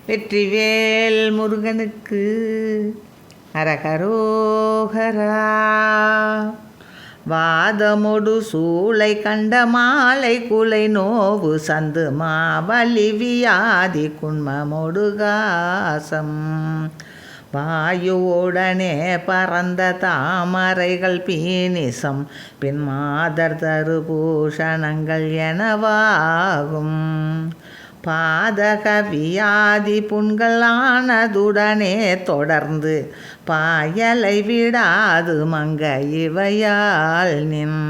வெற்றிவேல் முருகனுக்கு அரகரோகரா. வாதமொடு சூளை கண்ட மாலை குலை நோவு சந்து மாவலி வியாதி குண்மமொடு காசம் வாயுவுடனே பறந்த தாமரைகள் பீனிசம் பின் மாதர் தருபூஷணங்கள் எனவாகும். பாதக வியாதி புண்களானதுடனே தொடர்ந்து பாயலை விடாது மங்க இவையால் நின்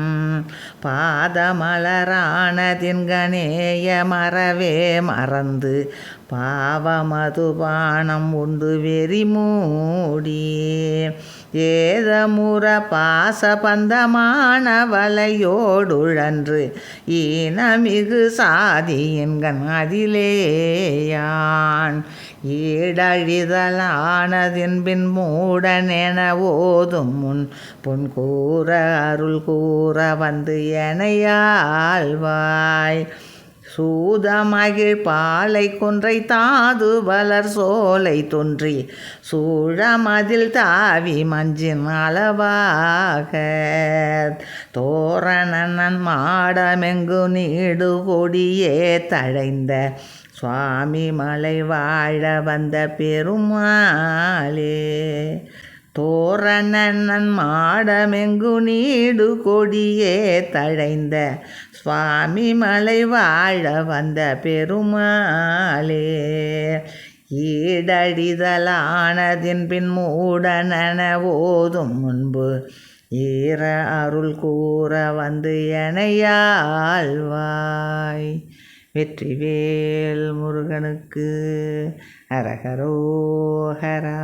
பாதமலரானதின் கணேய மறவே மறந்து பாவமதுபானம் உண்டு வெறி மூடி ஏதமுற பாசபந்தமான வலையோடுழன்று ஈனமிகு சாதியின்கண் அதிலேயான் ஈடழிதலானதின் பின் மூடனென ஓதும் முன் பொன் கூற அருள் கூற வந்து எனையாழ்வாய். சூதமகிழ் பாலை குன்றை தாது வளர் சோலை தோன்றி சூழமதில் தாவி மஞ்சின் அளவாக தோரணன் மாடமெங்கு நீடு கொடியே தழைந்த சுவாமி மலை வாழ வந்த பெருமாளே. தோரணன் மாடமெங்கு நீடு கொடியே தழைந்த சுவாமி மலை வாழ வந்த பெருமாளே. ஈடழிதலானதின் பின் மூடனென ஓதும் முன்பு ஈர அருள் கூற வந்து எனையாழ்வாய். வெற்றிவேல் முருகனுக்கு அரகரோகரா.